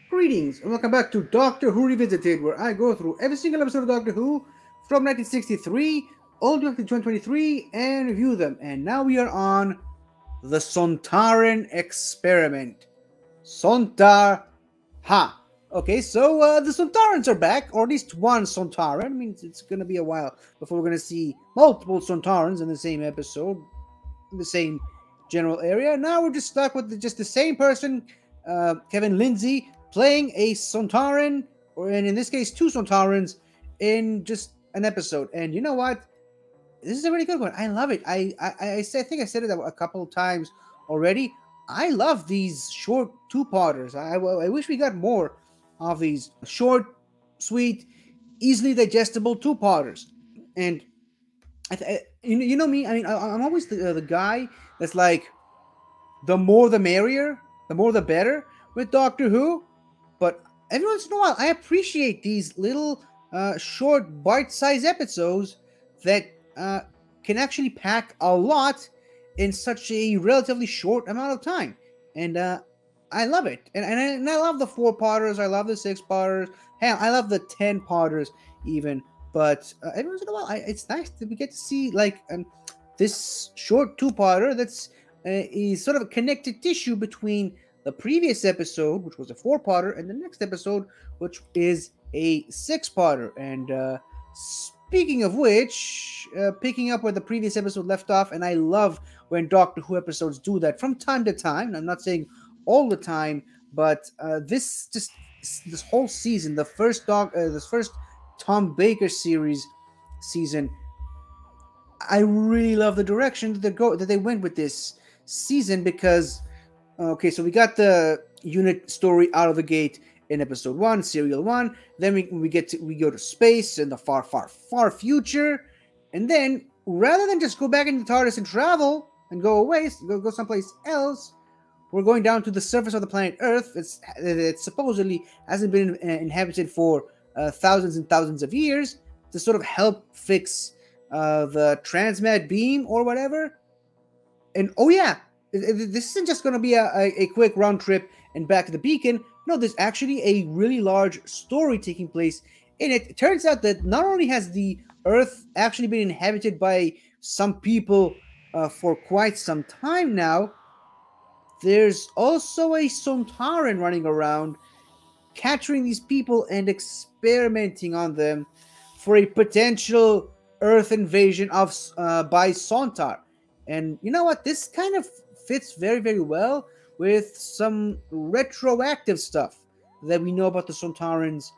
Greetings and welcome back to Doctor Who Revisited, where I go through every single episode of Doctor Who from 1963 all the way up to 2023 and review them. And now we are on the Sontaran experiment. Sontar Ha. Okay, so the Sontarans are back, or at least one Sontaran. I mean, it's going to be a while before we're going to see multiple Sontarans in the same episode, in the same general area. Now we're just stuck with just the same person, Kevin Lindsay, playing a Sontaran, and in this case, two Sontarans in just an episode. And you know what? This is a really good one. I love it. I think I said it a couple of times already. I love these short two-parters. I wish we got more of these short, sweet, easily digestible two-parters. And you know me. I mean, I'm always the guy that's like, the more the merrier, the more the better with Doctor Who. But every once in a while, I appreciate these little short, bite-sized episodes that can actually pack a lot in such a relatively short amount of time. And I love it. And I love the 4-parters. I love the 6-parters. Hell, I love the 10-parters even. But every once in a while, it's nice that we get to see like this short 2-parter that's is sort of a connected tissue between the previous episode, which was a 4-parter, and the next episode, which is a 6-parter. And speaking of which, picking up where the previous episode left off, and I love when Doctor Who episodes do that from time to time. I'm not saying all the time, but this whole season, this first Tom Baker series season, I really love the direction that they went with this season, because okay, so we got the unit story out of the gate in episode 1, serial 1. Then we go to space in the far, far, far future, and then rather than just go back into the TARDIS and travel and go away, go someplace else, we're going down to the surface of the planet Earth. It supposedly hasn't been inhabited for thousands and thousands of years, to sort of help fix the transmat beam or whatever. And oh yeah, this isn't just going to be a quick round trip and back to the beacon. No, there's actually a really large story taking place in it. It turns out that not only has the Earth actually been inhabited by some people for quite some time now, there's also a Sontaran running around, capturing these people and experimenting on them for a potential Earth invasion of by Sontar. And you know what? This kind of fits very, very well with some retroactive stuff that we know about the Sontarans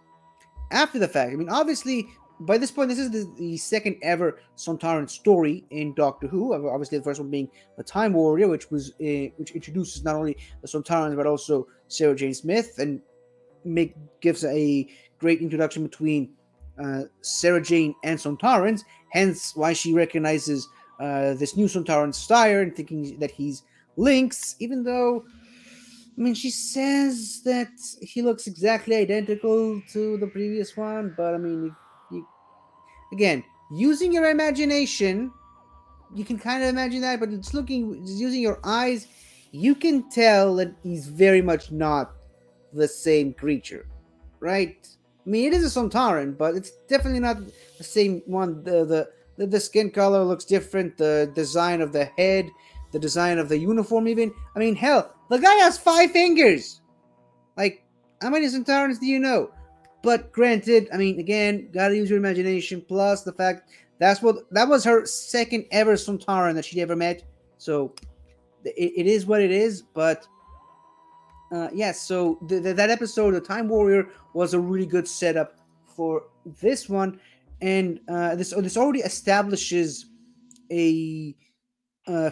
after the fact. I mean, obviously, by this point, this is the second ever Sontaran story in Doctor Who. Obviously, the first one being the Time Warrior, which introduces not only the Sontarans but also Sarah Jane Smith, and gives a great introduction between Sarah Jane and Sontarans. Hence, why she recognizes this new Sontaran Styre and thinking that he's Lynx, even though, I mean, she says that he looks exactly identical to the previous one. But I mean, again, using your imagination, you can kind of imagine that, but just using your eyes, you can tell that he's very much not the same creature, right? I mean, it is a Sontaran, but it's definitely not the same one. The skin color looks different. The design of the head, the design of the uniform, even. I mean, hell, the guy has 5 fingers. Like, how many Sontarans do you know? But granted, I mean, again, gotta use your imagination. Plus the fact that was her second ever Sontaran that she ever met. So it is what it is. But yes, so that episode, the Time Warrior, was a really good setup for this one, and this already establishes a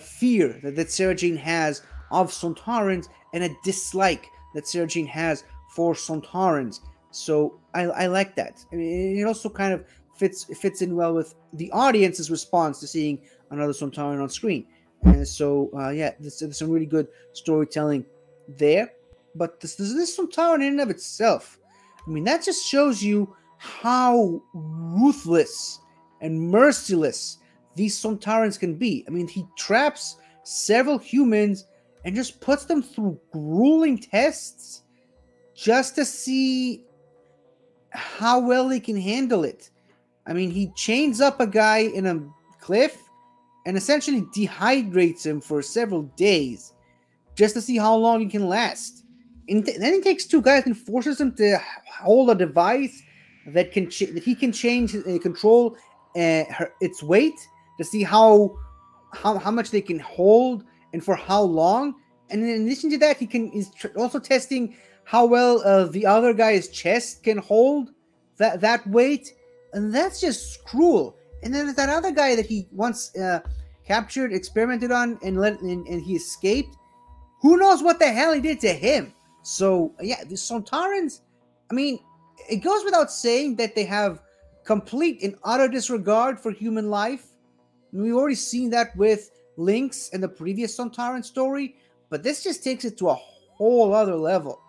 fear that Sarah Jane has of Sontarans, and a dislike that Sarah Jane has for Sontarans. So I like that. I mean, it also kind of fits in well with the audience's response to seeing another Sontaran on screen. And so yeah, there's some really good storytelling there. But this Sontaran in and of itself, I mean, that just shows you how ruthless and merciless these Sontarans can be. I mean, he traps several humans and just puts them through grueling tests just to see how well they can handle it. I mean, he chains up a guy in a cliff and essentially dehydrates him for several days just to see how long he can last. And then he takes two guys and forces them to hold a device that he can change control its weight to see how much they can hold and for how long. And in addition to that, he's also testing how well the other guy's chest can hold that weight, and that's just cruel. And then there's that other guy that he once captured, experimented on, and he escaped. Who knows what the hell he did to him? So yeah, the Sontarans, I mean, it goes without saying that they have complete and utter disregard for human life. I mean, we've already seen that with Lynx and the previous Sontaran story, but this just takes it to a whole other level.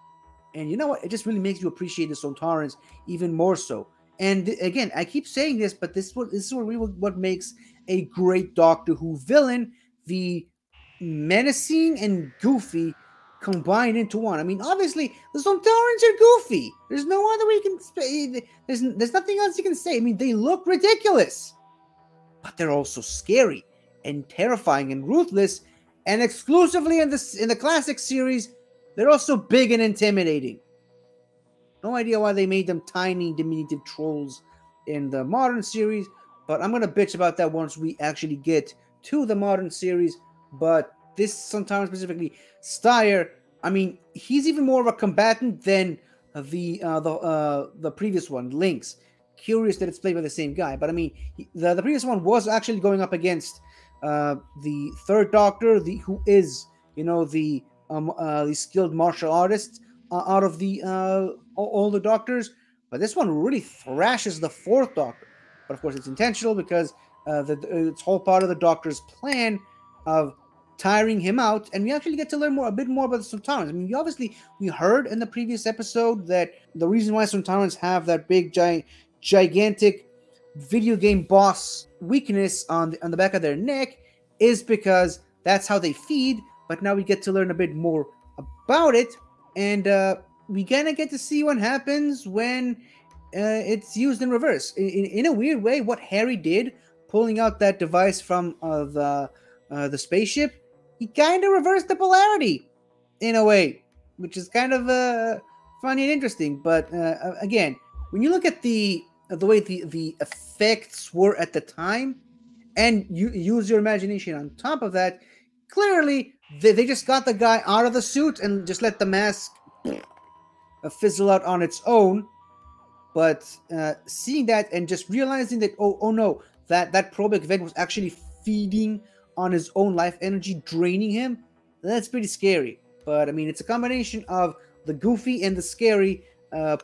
And you know what? It just really makes you appreciate the Sontarans even more so. And again, I keep saying this, but this is what makes a great Doctor Who villain: the menacing and goofy combined into one. I mean, obviously, the Sontarans are goofy. There's no other way you can say. There's nothing else you can say. I mean, they look ridiculous, but they're also scary and terrifying and ruthless. And exclusively in the classic series, they're also big and intimidating. No idea why they made them tiny, diminutive trolls in the modern series, but I'm gonna bitch about that once we actually get to the modern series. But this Sontaran specifically, Styre, I mean, he's even more of a combatant than the previous one, Lynx. Curious that it's played by the same guy, but I mean, the previous one was actually going up against the third Doctor, who is, you know, the skilled martial artist out of the all the Doctors. But this one really thrashes the fourth Doctor. But of course, it's intentional because it's whole part of the Doctor's plan of tiring him out, and we actually get to learn a bit more about the Sontarans. I mean, we heard in the previous episode that the reason why Sontarans have that big gigantic video game boss weakness on the back of their neck is because that's how they feed. But now we get to learn a bit more about it, and we gonna get to see what happens when it's used in reverse. In a weird way, what Harry did, pulling out that device from the spaceship, he kind of reversed the polarity in a way, which is kind of funny and interesting. But again, when you look at the way the effects were at the time, and you use your imagination on top of that, clearly they just got the guy out of the suit and just let the mask fizzle out on its own. But seeing that and just realizing that, oh no, that probic vent was actually feeding on his own life energy, draining him, that's pretty scary. But I mean, it's a combination of the goofy and the scary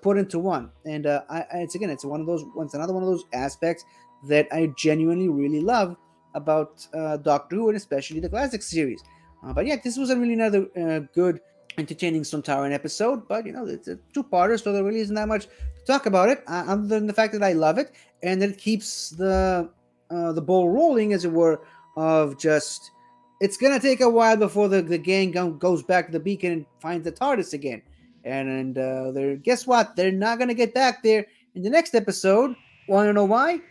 put into one. And it's another one of those aspects that I genuinely really love about Doctor Who, and especially the classic series. But yeah, this was a really another good, entertaining Sontaran episode. But you know, it's a two-parter, so there really isn't that much to talk about it, other than the fact that I love it and that it keeps the ball rolling, as it were. Of just, it's gonna take a while before the gang goes back to the beacon and finds the TARDIS again, and guess what? They're not gonna get back there in the next episode. Want to know why?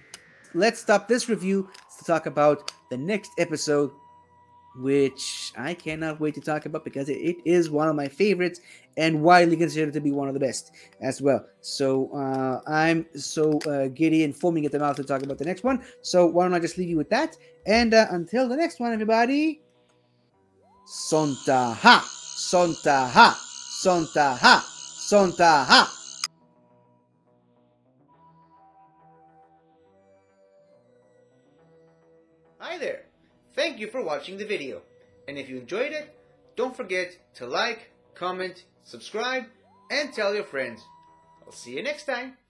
Let's stop this review to talk about the next episode, which I cannot wait to talk about because it is one of my favorites and widely considered to be one of the best as well. So I'm so giddy and foaming at the mouth to talk about the next one. So why don't I just leave you with that? And until the next one, everybody, Sontaha, Sontaha, Sontaha, Sontaha. Hi there. Thank you for watching the video. And if you enjoyed it, don't forget to like, comment, subscribe, and tell your friends. I'll see you next time.